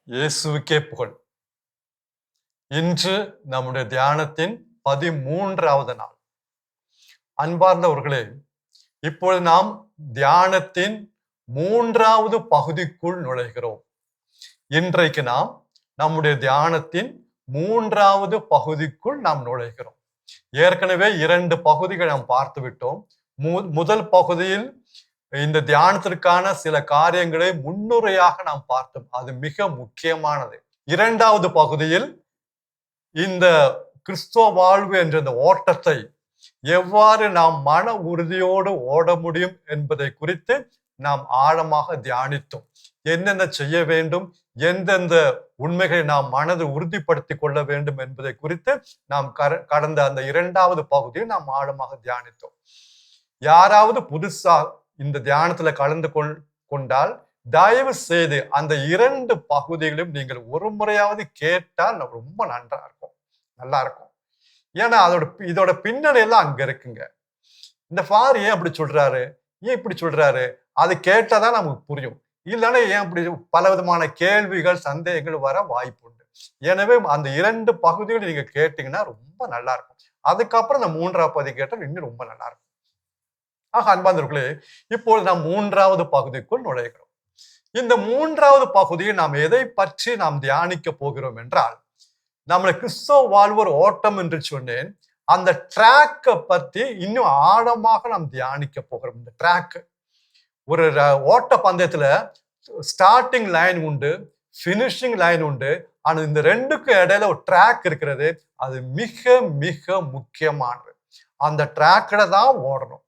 இயேசுவுக்கே புகழ். இன்று நம்முடைய தியானத்தின் 13வது நாள். அன்பார்ந்தவர்களே, இப்பொழுது நாம் தியானத்தின் 3வது பகுதிக்குள் நுழைகிறோம். இன்றைக்கு நாம் நம்முடைய தியானத்தின் 3வது பகுதிக்குள் நாம் நுழைகிறோம். ஏற்கனவே 2 பகுதிகள் நாம் பார்த்து விட்டோம். முதல் பகுதியில் இந்த தியானத்திற்கான சில காரியங்களை முன்னுரையாக நாம் பார்த்தோம். அது மிக முக்கியமானது. 2வது பகுதியில் இந்த கிறிஸ்துவ வாழ்வு என்ற இந்த ஓட்டத்தை எவ்வாறு நாம் மன உறுதியோடு ஓட முடியும் என்பதை குறித்து நாம் ஆழமாக தியானித்தோம். என்னென்ன செய்ய வேண்டும், எந்தெந்த உண்மைகளை நாம் மனதை உறுதிப்படுத்திக் கொள்ள வேண்டும் என்பதை குறித்து நாம் கடந்த அந்த 2வது பகுதியை நாம் ஆழமாக தியானித்தோம். யாராவது புதுசா இந்த தியானத்துல கலந்து கொண்டால் தயவு செய்து அந்த 2 பகுதிகளையும் நீங்கள் ஒரு முறையாவது கேட்டால் ரொம்ப நல்லா இருக்கும். ஏன்னா இதோட பின்னணி எல்லாம் அங்க இருக்குங்க. இந்த ஃபார் ஏன் அப்படி சொல்றாரு, ஏன் இப்படி சொல்றாரு, அது கேட்டாதான் நமக்கு புரியும். இல்லைன்னா ஏன் அப்படி பல விதமான கேள்விகள், சந்தேகங்கள் வர வாய்ப்பு உண்டு. எனவே அந்த 2 பகுதிகளை நீங்க கேட்டீங்கன்னா ரொம்ப நல்லா இருக்கும். அதுக்கப்புறம் இந்த 3வது பகுதி கேட்டால் இன்னும் ரொம்ப நல்லா இருக்கும். ஆக அன்பார்ந்தவர்களே, இப்போது நாம் 3வது பகுதிக்குள் நுழைகிறோம். இந்த 3வது பகுதியில் நாம் எதை பற்றி நாம் தியானிக்க போகிறோம் என்றால், நம்மளை கிறிஸ்துவ வாழ்வோர் ஓட்டம் என்று சொன்னேன். அந்த ட்ராக்கை பத்தி இன்னும் ஆழமாக நாம் தியானிக்க போகிறோம். இந்த ட்ராக், ஒரு ஓட்ட பந்தயத்துல ஸ்டார்டிங் லைன் உண்டு, பினிஷிங் லைன் உண்டு. ஆனா இந்த 2க்கும் இடையில ஒரு ட்ராக் இருக்கிறது. அது மிக மிக முக்கியமானது. அந்த ட்ராக்ல தான் ஓடணும்.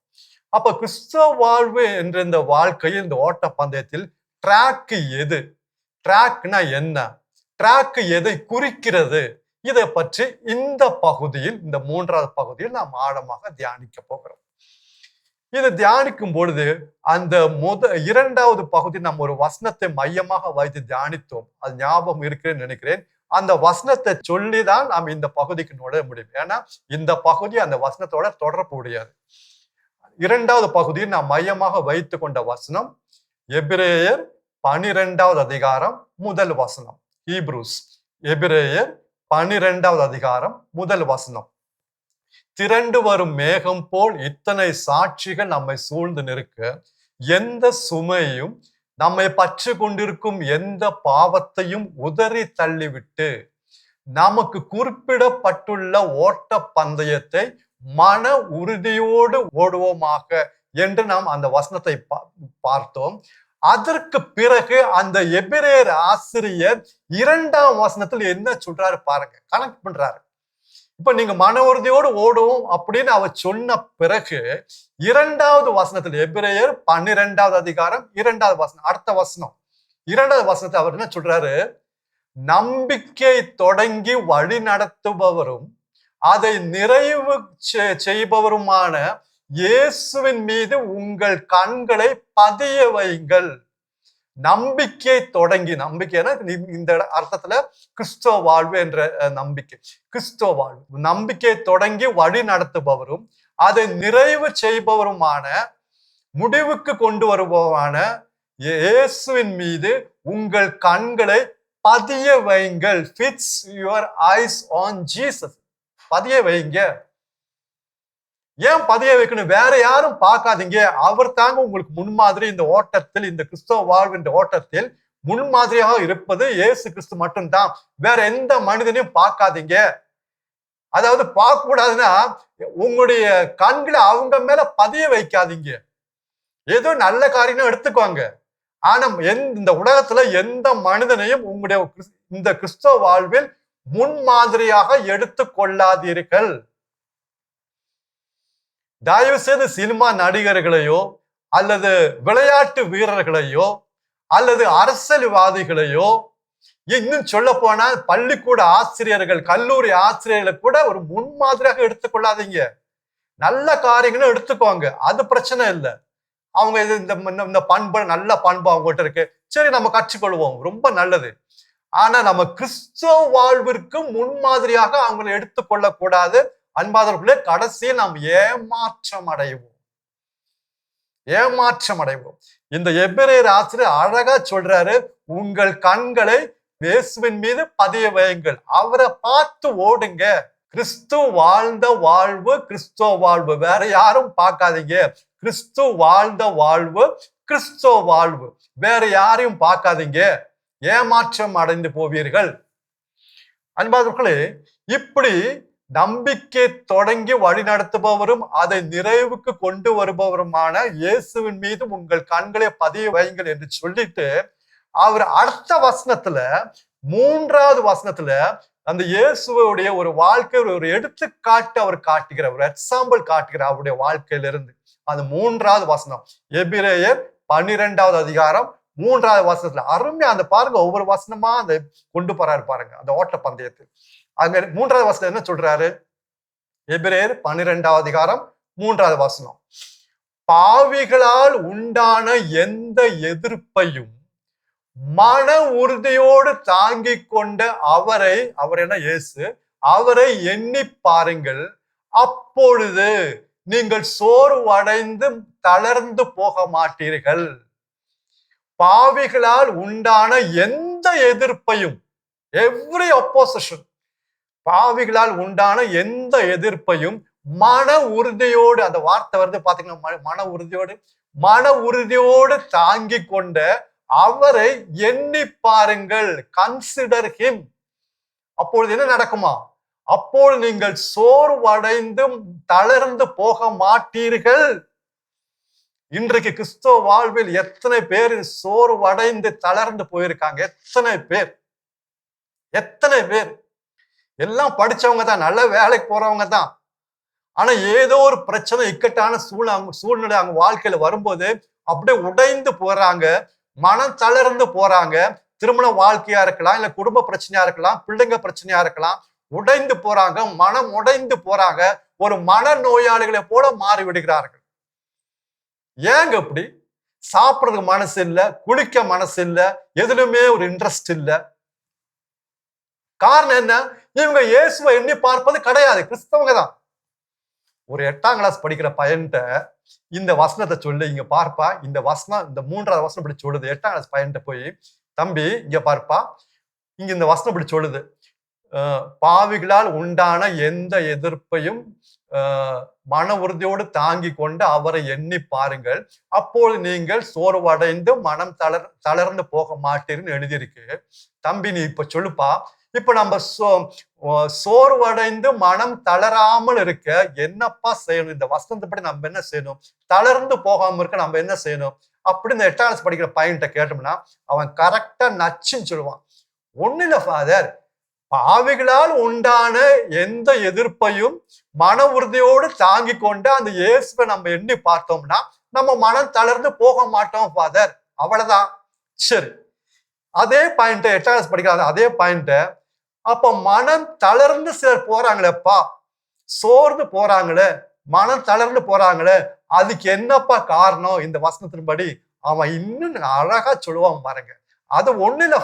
அப்ப கிறிஸ்துவ வாழ்வு என்ற இந்த வாழ்க்கையில், இந்த ஓட்ட பந்தயத்தில் ட்ராக் எது, ட்ராக்னா என்ன, ட்ராக் எதை குறிக்கிறது, இதை பற்றி இந்த பகுதியில், இந்த 3வது பகுதியில் நாம் ஆழமாக தியானிக்க போகிறோம். இதை தியானிக்கும் பொழுது அந்த 2வது பகுதி நம்ம ஒரு வசனத்தை மையமாக வைத்து தியானித்தோம். அது ஞாபகம் இருக்குன்னு நினைக்கிறேன். அந்த வசனத்தை சொல்லிதான் நாம் இந்த பகுதிக்கு நுழைய முடியும். ஏன்னா இந்த பகுதி அந்த வசனத்தோட தொடர்பு உடையது. 2வது பகுதியில் நாம் மையமாக வைத்து கொண்ட வசனம் எபிரேயர் 12வது அதிகாரம் 1 வசனம். ஹீப்ரூஸ், எபிரேயர் 12வது அதிகாரம் 1 வசனம். திரண்டு வரும் மேகம் போல் இத்தனை சாட்சிகள் நம்மை சூழ்ந்து நிற்க, எந்த சுமையும் நம்மை பற்றி கொண்டிருக்கும் எந்த பாவத்தையும் உதறி தள்ளிவிட்டு நமக்கு குறிப்பிடப்பட்டுள்ள ஓட்ட பந்தயத்தை மன உறுதியோடு ஓடுவோமாக என்று நாம் அந்த வசனத்தை பார்த்தோம். அதற்கு பிறகு அந்த எபிரேயர் ஆசிரியர் 2ஆம் வசனத்தில் என்ன சொல்றாரு பாருங்க, கனெக்ட் பண்றாரு. இப்ப நீங்க மன உறுதியோடு ஓடுவோம் அப்படின்னு அவர் சொன்ன பிறகு 2வது வசனத்தில், எபிரேயர் 12வது அதிகாரம் 2வது வசனம், அடுத்த வசனம் 2வது வசனத்தை அவர் என்ன சொல்றாரு, நம்பிக்கை தொடங்கி வழி நடத்துபவரும் அதை நிறைவு செய்பவருமான இயேசுவின் மீது உங்கள் கண்களை பதிய வையுங்கள். நம்பிக்கை தொடங்கி, நம்பிக்கைன்னா இந்த அர்த்தத்துல கிறிஸ்துவ வாழ்வு என்ற நம்பிக்கை, கிறிஸ்துவ வாழ்வு, நம்பிக்கை தொடங்கி வழி நடத்துபவரும் அதை நிறைவு செய்பவருமான, முடிவுக்கு கொண்டு வருபவரான இயேசுவின் மீது உங்கள் கண்களை பதிய வையுங்கள். Fix your eyes on Jesus. பதிய வைங்க. ஏன் பதிய வைக்கணும்? வேற யாரும் பார்க்காதீங்க. அவர் தாங்க உங்களுக்கு முன்மாதிரி. இந்த ஓட்டத்தில், இந்த கிறிஸ்தவ வாழ்வின் ஓட்டத்தில் முன்மாதிரியாக இருப்பது இயேசு கிறிஸ்து மட்டும்தான். வேற எந்த மனிதனையும் பார்க்காதீங்க. அதாவது பார்க்க கூடாதுன்னா உங்களுடைய கண்களை அவங்க மேல பதிய வைக்காதீங்க. ஏதோ நல்ல காரியம் எடுத்துக்கோங்க. ஆனா இந்த உலகத்துல எந்த மனிதனையும் உங்களுடைய இந்த கிறிஸ்தவ வாழ்வில் முன்மாதிரியாக எடுத்துக் கொள்ளாதீர்கள். தயவு செய்து சினிமா நடிகர்களையோ அல்லது விளையாட்டு வீரர்களையோ அல்லது அரசியல்வாதிகளையோ, இன்னும் சொல்ல போனா பள்ளிக்கூட ஆசிரியர்கள், கல்லூரி ஆசிரியர்களை கூட ஒரு முன்மாதிரியாக எடுத்துக்கொள்ளாதீங்க. நல்ல காரியங்களும் எடுத்துக்கோங்க, அது பிரச்சனை இல்லை. அவங்க இந்த பண்பு, நல்ல பண்பு அவங்ககிட்ட இருக்கு, சரி நம்ம கற்றுக்கொள்வோம், ரொம்ப நல்லது. ஆனா நம்ம கிறிஸ்துவ வாழ்விற்கு முன்மாதிரியாக அவங்களை எடுத்துக்கொள்ள கூடாது. அன்பாதவர்களே, கடைசியில் நாம் ஏமாற்றம் அடைவோம். இந்த எபிரேயர் ஆசிரியர் அழகா சொல்றாரு, உங்கள் கண்களை இயேசுவின் மீது பதிய வையுங்கள். அவரை பார்த்து ஓடுங்க. கிறிஸ்து வாழ்ந்த வாழ்வு கிறிஸ்துவ வாழ்வு, வேற யாரும் பார்க்காதீங்க. கிறிஸ்து வாழ்ந்த வாழ்வு கிறிஸ்துவ வாழ்வு, வேற யாரையும் பார்க்காதீங்க. ஏமாற்றம் அடைந்து போவீர்கள். அன்பார்களே, இப்படி நம்பிக்கை தொடங்கி வழி நடத்துபவரும் அதை நிறைவுக்கு கொண்டு வருபவருமான இயேசுவின் மீது உங்கள் கண்களை பதிய வையுங்கள் என்று சொல்லிட்டு அவர் அடுத்த வசனத்துல, 3வது வசனத்துல அந்த இயேசுடைய ஒரு வாழ்க்கை ஒரு எடுத்துக்காட்டு அவர் காட்டுகிறார், ஒரு எக்ஸாம்பிள் காட்டுகிறார் அவருடைய வாழ்க்கையிலிருந்து. அந்த 3வது வசனம், எபிரேயர் 12வது அதிகாரம் 3வது வசனத்துல அருமையா அந்த பாருங்க, ஒவ்வொரு வசனமா அந்த கொண்டு போறாரு பாருங்க அந்த ஓட்ட பந்தயத்தில். அங்க 3வது வசனம் என்ன சொல்றாரு? எபிரேயர் 12வது அதிகாரம் 3வது வசனம், பாவிகளால் உண்டான எந்த எதிர்ப்பையும் மன உறுதியோடு தாங்கிக் கொண்ட அவரை, அவர் என்ன இயேசு, அவரை எண்ணி பாருங்கள். அப்பொழுது நீங்கள் சோர்வடைந்து தளர்ந்து போக மாட்டீர்கள். பாவிகளால் உண்டான எந்த எதிர்ப்பையும், எவ்ரி opposition, பாவிகளால் உண்டான எந்த எதிர்ப்பையும் மன உறுதியோடு, அந்த வார்த்தை வருது பாத்தீங்கன்னா, மன உறுதியோடு தாங்கி கொண்ட அவரை எண்ணி பாருங்கள். Consider him. அப்பொழுது என்ன நடக்குமா? அப்பொழுது நீங்கள் சோர்வடைந்து தளர்ந்து போக மாட்டீர்கள். இன்றைக்கு கிறிஸ்துவ வாழ்வில் எத்தனை பேர் சோர்வடைந்து தளர்ந்து போயிருக்காங்க? எத்தனை பேர் எல்லாம் படிச்சவங்க தான், நல்ல வேலைக்கு போறவங்க தான். ஆனா ஏதோ ஒரு பிரச்சனை, இக்கட்டான சூழ்நிலை அவங்க வாழ்க்கையில வரும்போது அப்படியே உடைந்து போறாங்க, மனம் தளர்ந்து போறாங்க. திருமண வாழ்க்கையா இருக்கலாம், இல்ல குடும்ப பிரச்சனையா இருக்கலாம், பிள்ளைங்க பிரச்சனையா இருக்கலாம். உடைந்து போறாங்க, மனம் உடைந்து போறாங்க. ஒரு மன நோயாளிகளை போல மாறி விடுகிறார்கள். ஏங்க இப்படி? சாப்பிடுறதுக்கு மனசு இல்ல, குளிக்க மனசு இல்ல, எதுலுமே ஒரு இன்ட்ரெஸ்ட் இல்ல. காரணம் என்ன? இவங்க இயேசுவை எண்ணி பார்ப்பது கிடையாது. கிறிஸ்தவங்க தான். ஒரு 8ஆம் கிளாஸ் படிக்கிற பையன்ட்ட இந்த வசனத்தை சொல்லு, இங்க பார்ப்பா, இந்த வசனம், இந்த 3வது வசனம் இப்படி சொல்லுது. 8ஆம் கிளாஸ் பையன்ட்ட போய், தம்பி இங்க பார்ப்பா, இங்க இந்த வசனம் இப்படி சொல்லுது, பாவிகளால் உண்டான எந்த எதிர்ப்பையும் மன உறுதியோடு தாங்கி கொண்டு அவரை எண்ணி பாருங்கள். அப்போது நீங்கள் சோர்வடைந்து மனம் தளர்ந்து போக மாட்டீர்னு எழுதியிருக்கு. தம்பி நீ இப்ப சொல்லுப்பா, இப்ப நம்ம சோர்வடைந்து மனம் தளராமல் இருக்க என்னப்பா செய்யணும்? இந்த வசனத்தைப்படி நம்ம என்ன செய்யணும்? தளர்ந்து போகாம இருக்க நம்ம என்ன செய்யணும் அப்படி இந்த 8ஆம் கிளாஸ் படிக்கிற பையன்கிட்ட கேட்டோம்னா அவன் கரெக்டா நச்சுன்னு சொல்லுவான். ஒண்ணு இல்ல ஃபாதர், பாவிகளால் உண்டான எந்த எதிர்ப்பையும் மன உறுதியோடு தாங்கி கொண்டு அந்த இயேசுவை நம்ம எண்ணி பார்த்தோம்னா நம்ம மனம் தளர்ந்து போக மாட்டோம் ஃபாதர், அவ்வளவுதான். சரி, அதே பாயிண்ட் 8ஆம் கிளாஸ் படிக்கிறாங்க, அதே பாயிண்ட், அப்ப மனம் தளர்ந்து சிலர் போறாங்களேப்பா, சோர்ந்து போறாங்களே, மனம் தளர்ந்து போறாங்களே, அதுக்கு என்னப்பா காரணம்? இந்த வசனத்தின்படி அவன் இன்னும் அழகா சொல்லுவான் பாருங்க. அது ஒண்ணு இல்ல,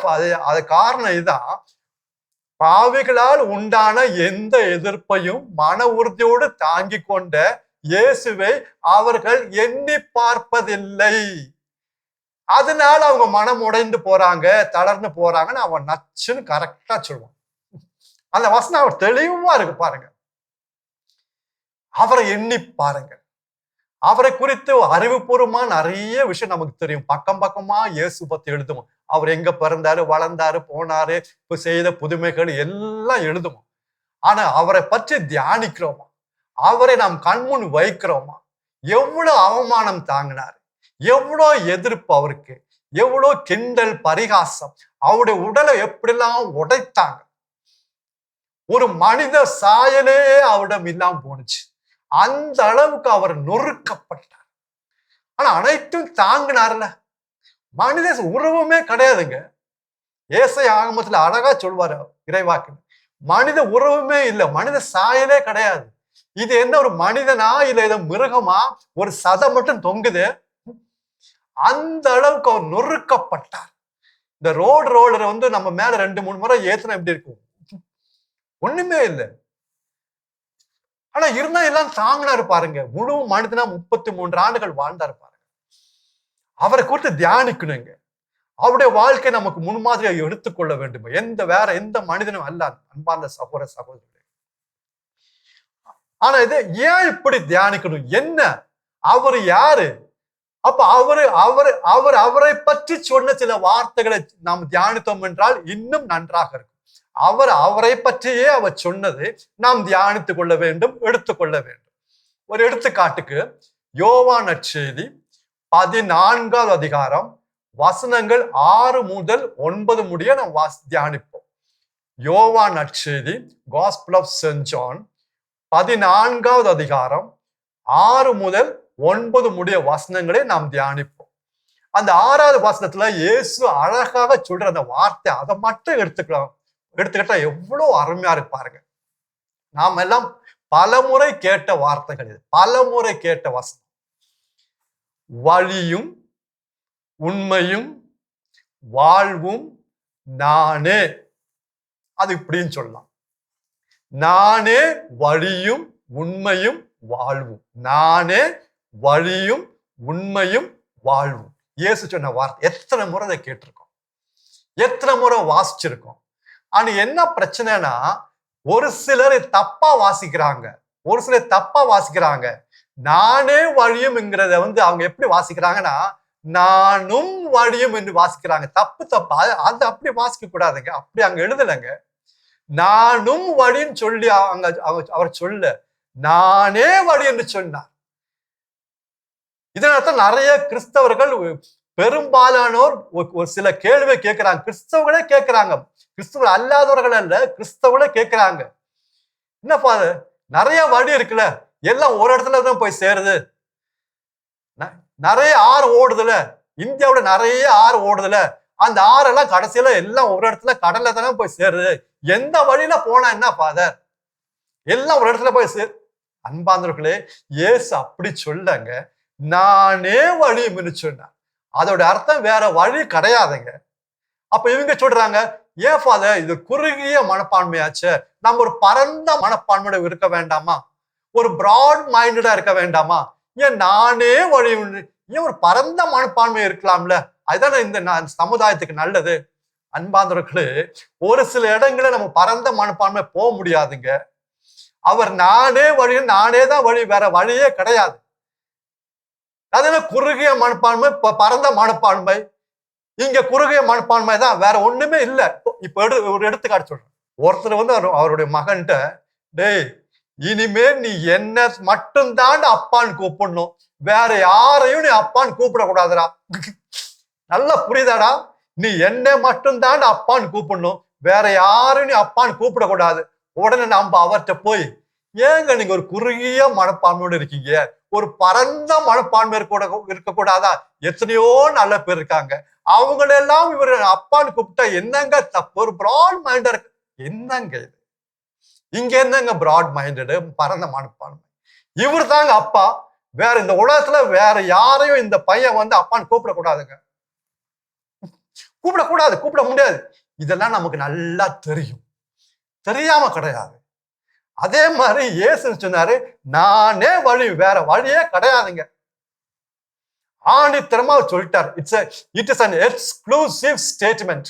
அது காரணம் இதுதான், பாவிகளால் உண்டான எந்த எதிர்ப்பையும் மன உறுதியோடு தாங்கி கொண்ட இயேசுவை அவர்கள் எண்ணி பார்ப்பதில்லை. அதனால அவங்க மனம் உடைந்து போறாங்க, தளர்ந்து போறாங்கன்னு அவன் நச்சுன்னு கரெக்டா சொல்லுவான். அந்த வசனம் அவர் தெளிவா இருக்கு பாருங்க. அவரை எண்ணி பாருங்க. அவரை குறித்து அறிவுபூர்வமா நிறைய விஷயம் நமக்கு தெரியும். பக்கம் பக்கமா இயேசு பத்தி எழுதுவோம். அவர் எங்க பிறந்தாரு, வளர்ந்தாரு, போனாரு, இப்ப செய்த புதுமைகள் எல்லாம் எழுதுவோம். ஆனா அவரை பற்றி தியானிக்கிறோமா? அவரை நாம் கண்முன் வைக்கிறோமா? எவ்வளவு அவமானம் தாங்கினாரு, எவ்வளோ எதிர்ப்பு அவருக்கு, எவ்வளோ கிண்டல் பரிகாசம், அவருடைய உடலை எப்படிலாம் உடைத்தாங்க. ஒரு மனித சாயலே அவரிடம் இல்லாம போனுச்சு. அந்த அளவுக்கு அவர் நொறுக்கப்பட்டார். ஆனா அனைத்தும் தாங்கினார்ல. மனித உருவமே கிடையாதுங்க. ஏசாயா ஆகமத்துல அழகா சொல்வாரு இறைவாக்கு, மனித உருவமே இல்லை, மனித சாயலே கிடையாது. இது என்ன ஒரு மனிதனா இல்ல ஏதோ மிருகமா? ஒரு சதை மட்டும் தொங்குது. அந்த அளவுக்கு அவர் நொறுக்கப்பட்டார். இந்த ரோலரை நம்ம மேல 2-3 முறை ஏத்துனா எப்படி இருக்கும்? ஒண்ணுமே இல்லை. ஆனா இருந்தா எல்லாம் தாங்கினாரு பாருங்க. முழு மனிதனா 33 ஆண்டுகள் வாழ்ந்தாரு பாருங்க. அவரை குறித்து தியானிக்கணுங்க. அவருடைய வாழ்க்கை நமக்கு முன்மாதிரியை எடுத்துக்கொள்ள வேண்டும். வேற எந்த மனிதனும் அல்ல அன்பார்ந்த சகோதர சகோதரி. ஆனா இது ஏன் இப்படி தியானிக்கணும்? என்ன அவர் யாரு? அப்ப அவரை பற்றி சொன்ன சில வார்த்தைகளை நாம் தியானித்தோம் என்றால் இன்னும் நன்றாக இருக்கும். அவரை பற்றியே அவர் சொன்னது நாம் தியானித்துக் கொள்ள வேண்டும், எடுத்துக்கொள்ள வேண்டும். ஒரு எடுத்துக்காட்டுக்கு யோவான் நற்செய்தி 14வது அதிகாரம் வசனங்கள் 6 முதல் 9 முடிய நாம் தியானிப்போம். யோவான் நற்செய்தி Gospel of St. John 14வது அதிகாரம் 6 முதல் 9 முடிய வசனங்களை நாம் தியானிப்போம். அந்த 6வது வசனத்துல இயேசு அழகாக சொல்ற அந்த வார்த்தை, அதை மட்டும் எடுத்துக்கிட்டா எவ்வளவு அருமையா இருக்கு பாருங்க. நாம் எல்லாம் பலமுறை கேட்ட வார்த்தைகள் இது, பலமுறை கேட்ட வசனம். வழியும் உண்மையும் வாழ்வும் நானே. அது இப்படின்னு சொல்லலாம், நானே வழியும் உண்மையும் வாழ்வும். நானே வழியும் உண்மையும் வாழ்வும். இயேசு சொன்ன வார்த்தை எத்தனை முறை அதை கேட்டிருக்கோம், எத்தனை முறை வாசிச்சிருக்கோம். ஆனா என்ன பிரச்சனைனா, ஒரு சிலர் தப்பா வாசிக்கிறாங்க, ஒரு சிலர் தப்பா வாசிக்கிறாங்க. நானே வழியும்ங்கிறத அவங்க எப்படி வாசிக்கிறாங்கன்னா, நானும் வழியும் என்று வாசிக்கிறாங்க. தப்பா அது அப்படி வாசிக்க கூடாதுங்க. அப்படி அங்க எழுதலைங்க. நானும் வழின்னு சொல்லி அவர் சொல்ல, நானே வழி என்று சொன்னார். இதனால நிறைய கிறிஸ்தவர்கள், பெரும்பாலானோர் ஒரு சில கேள்வியை கேட்கிறாங்க. கிறிஸ்தவர்களே கேட்கிறாங்க, கிறிஸ்தவர்கள் அல்லாதவர்கள் அல்ல, கிறிஸ்தவர்களே கேட்கிறாங்க. என்னப்பா நிறைய வழி இருக்குல்ல, எல்லாம் ஒரு இடத்துல தான் போய் சேருது. நிறைய ஆறு ஓடுதுல, இந்தியாவோட நிறைய ஆறு ஓடுதுல, அந்த ஆறெல்லாம் கடைசியில எல்லாம் ஒரு இடத்துல கடல்ல தானே போய் சேருது. எந்த வழியில போனா என்ன ஃபாதர், எல்லாம் ஒரு இடத்துல போய் சேரு. அன்பாந்தவர்களே, இயேசு அப்படி சொல்லங்க, நானே வழின்னு சொன்னார். அதோட அர்த்தம் வேற வழி கிடையாதுங்க. அப்ப இவங்க சொல்றாங்க, ஏன் ஃபாதர் இது குறுகிய மனப்பான்மையாச்சு, நம்ம ஒரு பரந்த மனப்பான்மையோட இருக்க வேண்டாமா, ஒரு பிராட் மைண்டடா இருக்க வேண்டாமா, ஏன் நானே வழி, ஏன் ஒரு பரந்த மனப்பான்மை இருக்கலாம்ல, அதுதானே இந்த சமுதாயத்துக்கு நல்லது. அன்பாந்தவர்களே, ஒரு சில இடங்களில் நம்ம பரந்த மனப்பான்மை போக முடியாதுங்க. அவர் நானே வழி, நானே தான் வழி, வேற வழியே கிடையாது. அதனால குறுகிய மனப்பான்மை, பரந்த மனப்பான்மை. இங்க குறுகிய மனப்பான்மை தான், வேற ஒண்ணுமே இல்லை. இப்ப ஒரு எடுத்துக்காட்டு சொல்றேன். ஒருத்தர் அவருடைய மகன்கிட்ட, டேய் இனிமே நீ என்ன மட்டும்தான் அப்பான்னு கூப்பிடணும், வேற யாரையும் நீ அப்பான்னு கூப்பிடக்கூடாதுடா. நல்லா புரியுதாடா, நீ என்ன மட்டும்தான் அப்பான்னு கூப்பிடணும், வேற யாரும் நீ அப்பான்னு கூப்பிடக்கூடாது. உடனே நம்ம அவர்கிட்ட போய், ஏங்க நீங்க ஒரு குறுகிய மனப்பான்மையோடு இருக்கீங்க, ஒரு பரந்த மனப்பான்மை இருக்கக்கூடாதா? எத்தனையோ நல்ல பேர் இருக்காங்க, அவங்களெல்லாம் இவர் அப்பான்னு கூப்பிட்டா என்னங்க தப்பு? ஒரு பிராட் மைண்டா இருக்கு. என்னங்க இது? இங்க என்னங்க பிராட் மைண்டடு, பரந்த மனப்பான்மை? இவர் தாங்க அப்பா, வேற இந்த உலகத்துல வேற யாரையும் இந்த பையன் அப்பான்னு கூப்பிடக்கூடாதுங்க, கூப்பிடக்கூடாது, கூப்பிட முடியாது. இதெல்லாம் நமக்கு நல்லா தெரியும், தெரியாம கிடையாது. அதே மாதிரி இயேசு சொன்னாரு, நானே வழி, வேற வழியே கிடையாதுங்க. ஆணித்தரமா சொல்லிட்டார். It is an exclusive statement.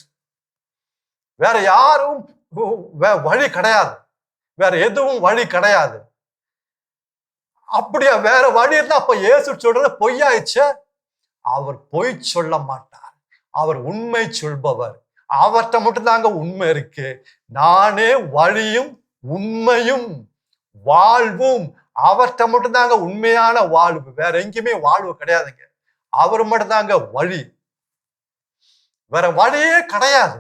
வேற யாரும் வழி கிடையாது, வேற எதுவும் வழி கிடையாது. அப்படியா வேற வழி இருந்தா அப்ப இயேசு சொல்றது பொய்யாயிடுச்சு. அவர் பொய் சொல்ல மாட்டார், அவர் உண்மை சொல்பவர். அவர்கிட்ட மட்டும்தாங்க உண்மை இருக்கு. நானே வழியும் உண்மையும் வாழ்வும். அவர்கிட்ட மட்டும்தாங்க உண்மையான வாழ்வு, வேற எங்கேயுமே வாழ்வு கிடையாதுங்க. அவர் மட்டும்தாங்க வழி, வேற வழியே கிடையாது.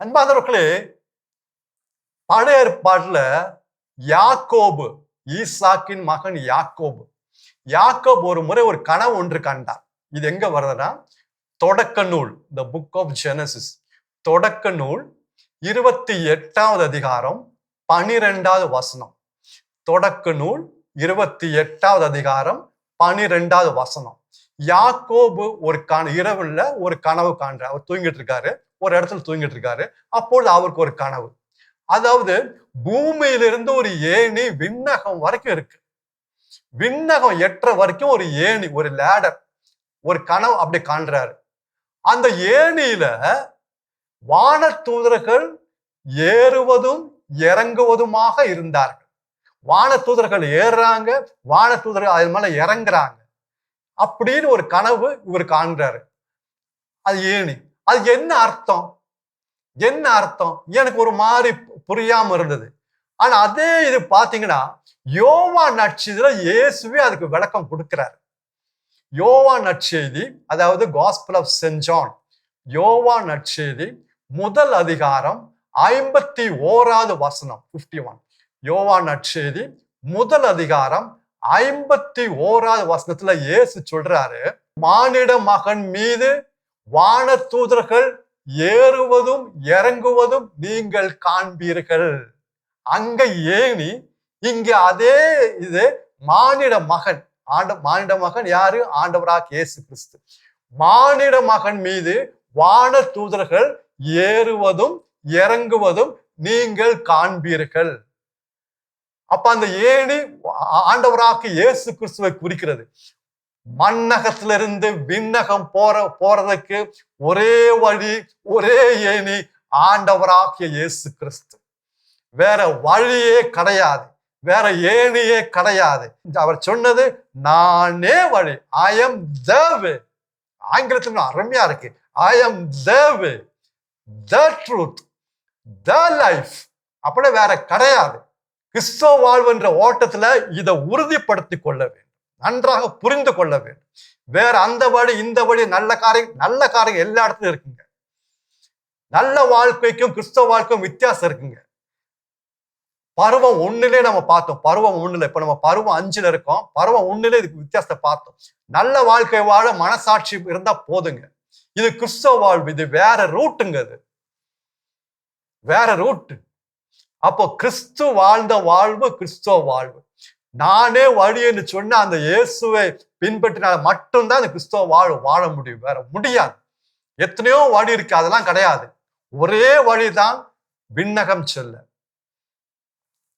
அன்பானவர்களே, பழைய ஏற்பாட்டுல யாக்கோபு, ஈசாக்கின் மகன் யாக்கோபு ஒரு முறை ஒரு கனவு ஒன்று கண்டார். இது எங்க வருதுன்னா, தொடக்க நூல், த புக் ஆஃப் ஜெனசிஸ், தொடக்க நூல் 28வது அதிகாரம் 12வது வசனம். தொடக்க நூல் 28வது அதிகாரம் 12வது வசனம். யாக்கோபு ஒரு இரவுல ஒரு கனவு காண்றார். அவர் தூங்கிட்டு இருக்காரு, ஒரு இடத்துல தூங்கிட்டு இருக்காரு. அப்பொழுது அவருக்கு ஒரு கனவு. அதாவது பூமியிலிருந்து ஒரு ஏணி விண்ணகம் வரைக்கும் இருக்கு, விண்ணகம் எட்டுற வரைக்கும் ஒரு ஏணி, ஒரு லேடர், ஒரு கனவு அப்படி காண்றாரு. அந்த ஏணியில வானதூதர்கள் ஏறுவதும் இறங்குவதுமாக இருந்தார்கள். வானதூதர்கள் ஏறுறாங்க, வானதூதர்கள் அது மேல இறங்குறாங்க அப்படின்னு ஒரு கனவு இவர் காண்கிறாரு. அது ஏணி. அது என்ன அர்த்தம்? என்ன அர்த்தம்? எனக்கு ஒரு மாதிரி புரியாம இருந்தது. ஆனா அதே இது பாத்தீங்கன்னா யோவான் நற்செய்தியில இயேசுவே அதுக்கு விளக்கம் கொடுக்கிறார். யோவான் நற்செய்தி, அதாவது காஸ்பல் ஆஃப் செயின்ட் ஜான், யோவான் நற்செய்தி முதல் அதிகாரம் 51வது வசனம் 51. யோவான் நற்செய்தி முதல் அதிகாரம் 51வது வசனத்துல இயேசு சொல்றாரு, மானிட மகன் மீது வானதூதர்கள் ஏறுவதும் இறங்குவதும் நீங்கள் காண்பீர்கள். அங்க ஏணி, இங்க அதே இது மானிட மகன். மானிட மகன் யாரு? ஆண்டவராகிய இயேசு கிறிஸ்து. மானிட மகன் மீது வானதூதர்கள் ஏறுவதும் இறங்குவதும் நீங்கள் காண்பீர்கள். அப்ப அந்த ஏணி ஆண்டவராகிய இயேசு கிறிஸ்துவை குறிக்கிறது. மண்ணகத்திலிருந்து விண்ணகம் போறதுக்கு ஒரே வழி, ஒரே ஏணி ஆண்டவராகிய இயேசு கிறிஸ்து. வேற வழியே கிடையாது, வேற ஏணியே கிடையாது. அவர் சொன்னது நானே வழி. ஐ எம் த வே. ஆங்கிலத்துல அருமையா இருக்கு. I am the way, the truth, the life. அப்படியே வேற கிடையாது. கிறிஸ்தவ வாழ்வுன்ற ஓட்டத்துல இதை உறுதிப்படுத்தி கொள்ள வேண்டும், நன்றாக புரிந்து கொள்ள வேண்டும். வேற அந்த வழி இந்த வழி, நல்ல காரியம் எல்லா இடத்துலயும் இருக்குங்க. நல்ல வாழ்க்கைக்கும் கிறிஸ்தவ வாழ்க்கைக்கும் வித்தியாசம் இருக்குங்க. பருவம் 1லே நம்ம பார்த்தோம். பருவம் 1ல, இப்ப நம்ம பருவம் 5ல இருக்கோம். பருவம் 1லே இதுக்கு வித்தியாசத்தை பார்த்தோம். நல்ல வாழ்க்கை வாழ மனசாட்சி இருந்தா போதுங்க. இது கிறிஸ்தவ வாழ்வு, இது வேற ரூட்டுங்க. அது வேற ரூட். அப்போ கிறிஸ்து வாழ்ந்த வாழ்வு கிறிஸ்தவ வாழ்வு. நானே வழி என்று சொன்ன அந்த இயேசுவை பின்பற்றினால மட்டும்தான் அந்த கிறிஸ்தவ வாழ்வு வாழ முடியும், வேற முடியாது. எத்தனையோ வழி இருக்கு, அதெல்லாம் கிடையாது. ஒரே வழிதான் விண்ணகம் செல்ல.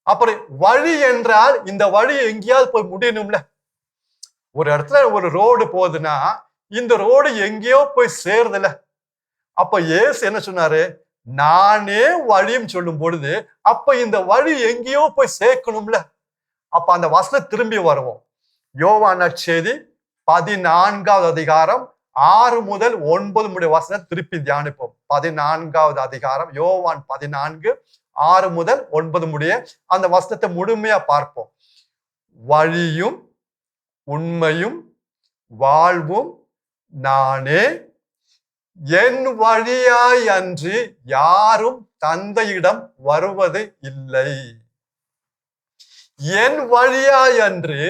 அப்புறம் வழி என்றால் இந்த வழி எங்கேயாவது போய் முடியணும்ல. ஒரு இடத்துல ஒரு ரோடு போகுதுன்னா இந்த ரோடு எங்கேயோ போய் சேருதுல. அப்ப இயேசு என்ன சொன்னாரு? நானே வழின்னு சொல்லும் பொழுது அப்ப இந்த வழி எங்கேயோ போய் சேர்க்கணும்ல. அப்ப அந்த வசனம் திரும்பி வருவோம். யோவான் நற்செய்தி 14வது அதிகாரம் 6 முதல் 9 முடிய வசனம் திருப்பி தியானிப்போம். 14வது அதிகாரம் யோவான் 14 6 முதல் 9 முடிய அந்த வசனத்தை முழுமையா பார்ப்போம். வழியும் உண்மையும் வாழ்வும் நானே, என் வழியாய் அன்றி யாரும் தந்தையிடம் வருவது இல்லை. என் வழியாய் அன்று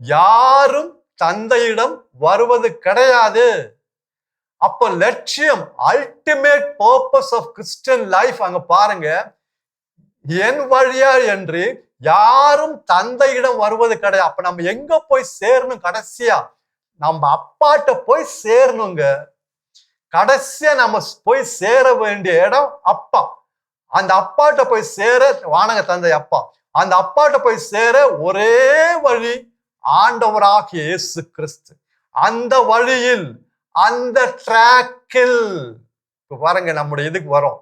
யாரும் தந்தையிடம் வருவது கிடையாது. அப்ப லட்சியம், ultimate purpose of Christian life அங்க பாருங்க. என் வழியாய் என்று யாரும் தந்தையிடம் வருவது கிடையாது. அப்ப நம்ம எங்க போய் சேரணும்? கடைசியா நம்ம அப்பாட்ட போய் சேரணுங்க. கடைசியா நம்ம போய் சேர வேண்டிய இடம் அப்பா. அந்த அப்பாட்ட போய் சேர, வானக தந்தை அப்பா, அந்த அப்பாட்ட போய் சேர ஒரே வழி ஆண்டவராகிய இயேசு கிறிஸ்து. அந்த வழியில், அந்த டிராக்கில், இப்ப பாருங்க நம்முடைய இதுக்கு வரும்,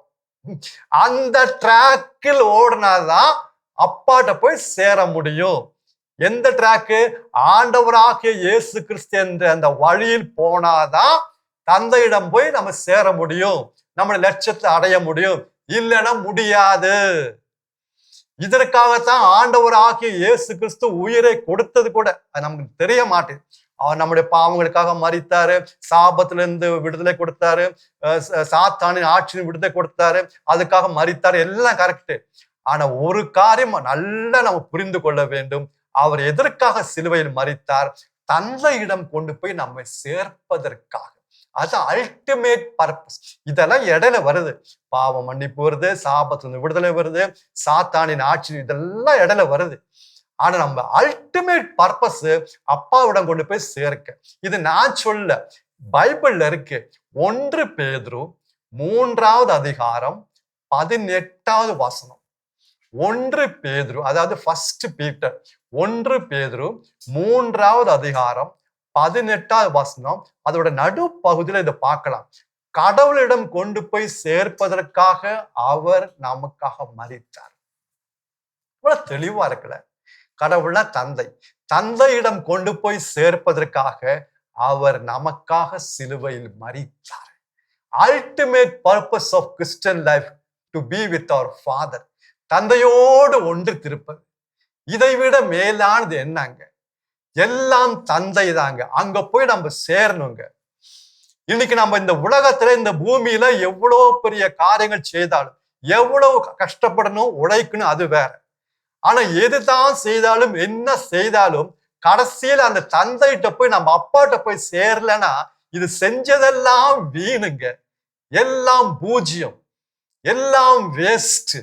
அந்த டிராக்கில் ஓடினாதான் அப்பாட்ட போய் சேர முடியும். எந்த டிராக்கு? ஆண்டவராகிய இயேசு கிறிஸ்து என்ற அந்த வழியில் போனாதான் தந்தையிடம் போய் நம்ம சேர முடியும், நம்முடைய லட்சியத்தை அடைய முடியும். இல்லைன்னா முடியாது. இதற்காகத்தான் ஆண்டவராகிய இயேசு கிறிஸ்து உயிரை கொடுத்தது கூட அது நமக்கு தெரிய மாட்டேன். அவர் நம்முடைய பாவங்களுக்காக மரித்தாரு, சாபத்திலிருந்து விடுதலை கொடுத்தாரு, சாத்தானின் ஆட்சியின் விடுதலை கொடுத்தாரு, அதுக்காக மரித்தாரு, எல்லாம் கரெக்ட். ஆனா ஒரு காரியம் நல்லா நம்ம புரிந்து கொள்ள வேண்டும். அவர் எதற்காக சிலுவையில் மரித்தார்? தந்தையிடம் கொண்டு போய் நம்மை சேர்ப்பதற்காக. அது அல்டிமேட் பர்பஸ். இதெல்லாம் இடையில வருது. பாவம் மன்னிப்பு வருது, சாபத்திலிருந்து விடுதலை வருது, சாத்தானின் ஆட்சி, இதெல்லாம் இடையில வருது. ஆனா நம்ம அல்டிமேட் பர்பஸ் அப்பாவிடம் கொண்டு போய் சேர்க்க. இது நான் சொல்ல, பைபிள்ல இருக்கு. 1 பேதுரு 3வது அதிகாரம் 18வது வசனம். 1 பேதுரு, அதாவது ஃபர்ஸ்ட் பீட்டர், 1 பேதுரு 3வது அதிகாரம் 18வது வசனம். அதோட நடு பகுதியில இதை பார்க்கலாம். கடவுளிடம் கொண்டு போய் சேர்ப்பதற்காக அவர் நமக்காக மரித்தார். இவ்வளவு தெளிவா இருக்கல. கடவுள்னா தந்தை, தந்தையிடம் கொண்டு போய் சேர்ப்பதற்காக அவர் நமக்காக சிலுவையில் மரித்தார். Ultimate purpose of Christian life to be with our father. தந்தையோடு ஒன்று திருப்பது. இதைவிட மேலானது என்னங்க? எல்லாம் தந்தை தாங்க. அங்க போய் நம்ம சேரணுங்க. இன்னைக்கு நம்ம இந்த உலகத்துல, இந்த பூமியில எவ்வளவு பெரிய காரியங்கள் செய்தாலும், எவ்வளவு கஷ்டப்படணும், உழைக்கணும், அது வேற. ஆனா எதுதான் செய்தாலும், என்ன செய்தாலும், கடைசியில் அந்த தந்தைகிட்ட போய் நம்ம அப்பாட்ட போய் சேரலன்னா இது செஞ்சதெல்லாம் வீணுங்க. எல்லாம் பூஜ்யம், எல்லாம் வேஸ்ட்.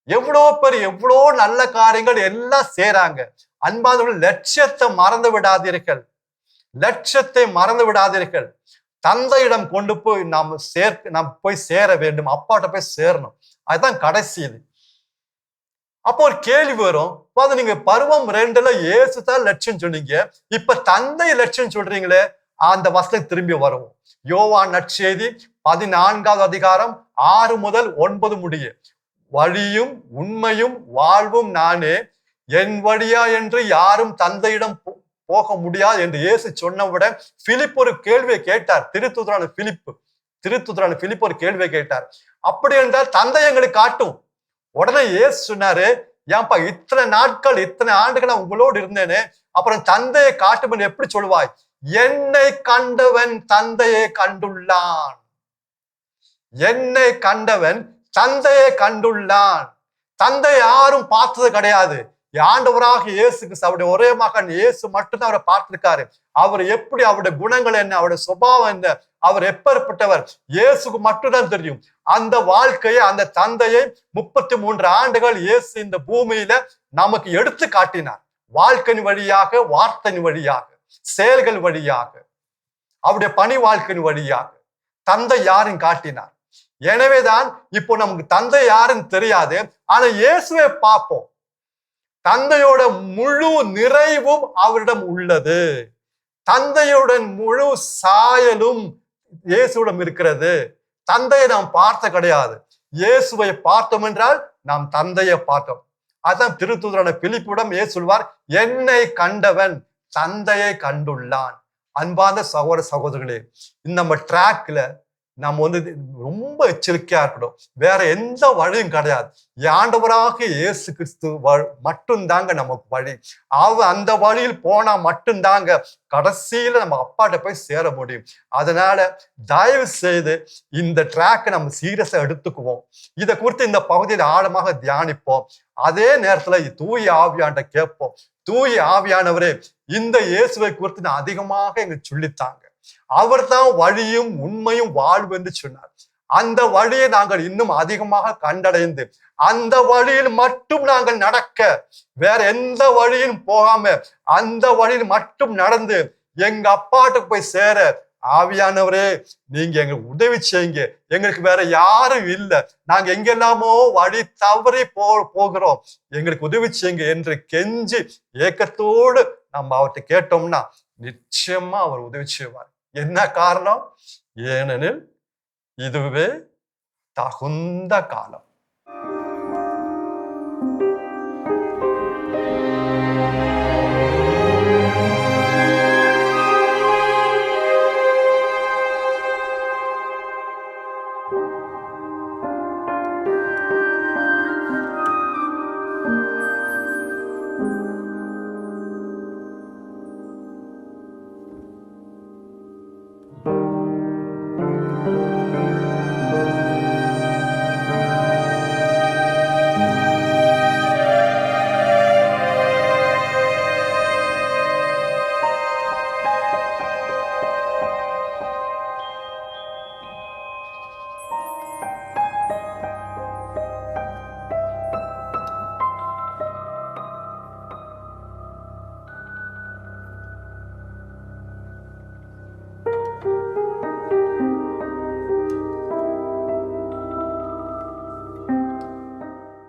எவ்வளோ பேர் எவ்வளோ நல்ல காரியங்கள் எல்லாம் செய்றாங்க. அன்பானவர்கள், லட்சியத்தை மறந்து விடாதீர்கள். லட்சியத்தை மறந்து விடாதீர்கள். தந்தையிடம் கொண்டு போய் நாம் போய் சேர வேண்டும். அப்பாட்ட போய் சேரணும். அதுதான் கடைசி இது. அப்போ ஒரு கேள்வி வரும், நீங்க பருவம் 2ல இயேசுதான் லட்சியம் சொன்னீங்க, இப்ப தந்தை லட்சியம் சொல்றீங்களே. அந்த வசனம் திரும்பி வருவோம். யோவான் நற்செய்தி 14வது அதிகாரம் 6 முதல் 9 முடிய. வழியும் உண்மையும் வாழ்வும் நானே, என் வழியா என்று யாரும் தந்தையிடம் போக முடியாது என்று இயேசு சொன்னவுடன் பிலிப் ஒரு கேள்வியை கேட்டார். திருத்துதரான பிலிப் ஒரு கேள்வியை கேட்டார். அப்படி என்றால் தந்தை எங்களுக்கு காட்டும். உடனே இயேசு சொன்னாரு, ஏன்பா இத்தனை நாட்கள், இத்தனை ஆண்டுகள் உங்களோடு இருந்தேனே, அப்புறம் தந்தையை காட்டும் எப்படி சொல்லுவாய்? என்னை கண்டவன் தந்தையை கண்டுள்ளான். என்னை கண்டவன் தந்தையை கண்டுள்ளான். தந்தை யாரும் பார்த்தது கிடையாது. ஆண்டவராக இயேசு கிறிஸ்து, அவருடைய ஒரே மகன் இயேசு மட்டும்தான் அவரை பார்த்திருக்காரு. அவர் எப்படி, அவருடைய குணங்கள் என்ன, அவருடைய சுபாவம் என்ன, அவர் எப்பேற்பட்டவர் இயேசுக்கு மட்டும்தான் தெரியும். அந்த வாழ்க்கையை, அந்த தந்தையை 33 ஆண்டுகள் இயேசு இந்த பூமியில நமக்கு எடுத்து காட்டினார். வாழ்க்கையின் வழியாக, வார்த்தையின் வழியாக, செயல்கள் வழியாக, அவருடைய பணி வாழ்க்கையின் வழியாக தந்தை யாருன்னு காட்டினார். எனவேதான் இப்போ நமக்கு தந்தை யாருன்னு தெரியாது, ஆனா இயேசுவை பார்ப்போம். தந்தையோட முழு நிறைவும் அவரிடம் உள்ளது. தந்தையுடன் முழு சாயலும் இயேசுவிடம் இருக்கிறது. தந்தையை நாம் பார்த்த கிடையாது. இயேசுவை பார்த்தோம் என்றால் நாம் தந்தையை பார்த்தோம். அதான் திருத்தூதரான பிலிப்பிடம் இயேசு சொல்வார், என்னை கண்டவன் தந்தையை கண்டுள்ளான். அன்பார்ந்த சகோதர சகோதரர்களே, நம்ம ட்ராக்ல நம்ம ரொம்ப எச்சரிக்கையா இருக்கணும். வேற எந்த வழியும் கிடையாது. ஆண்டவராக இயேசு கிறிஸ்து மட்டும்தாங்க நமக்கு வழி. அந்த வழியில் போனா மட்டும்தாங்க கடைசியில நம்ம அப்பாட்ட போய் சேர முடியும். அதனால தயவு செய்து இந்த ட்ராக்கை நம்ம சீரியஸா எடுத்துக்குவோம். இதை குறித்து இந்த பகுதியில் ஆழமாக தியானிப்போம். அதே நேரத்துல தூய ஆவியாண்ட கேட்போம், தூய ஆவியானவரே, இந்த இயேசுவை குறித்து நான் அதிகமாக எங்களுக்கு சொல்லித்தாங்க. அவர் தான் வழியும் உண்மையும் வாழ்வு என்று சொன்னார். அந்த வழியை நாங்கள் இன்னும் அதிகமாக கண்டடைந்து அந்த வழியில் மட்டும் நாங்கள் நடக்க, வேற எந்த வழியும் போகாம அந்த வழியில் மட்டும் நடந்து எங்க அப்பாட்டுக்கு போய் சேர, ஆவியானவரே நீங்க எங்களுக்கு உதவி செய்யுங்க. எங்களுக்கு வேற யாரும் இல்லை, நாங்க எங்கெல்லாமோ வழி தவறி போகிறோம், எங்களுக்கு உதவி செய்யுங்க என்று கெஞ்சி ஏக்கத்தோடு நம்ம அவர்கிட்ட கேட்டோம்னா நிச்சயமா அவர் உதவி செய்வார். என்ன காரணம்? ஏனெனில் இதுவே தகுந்த காலம்.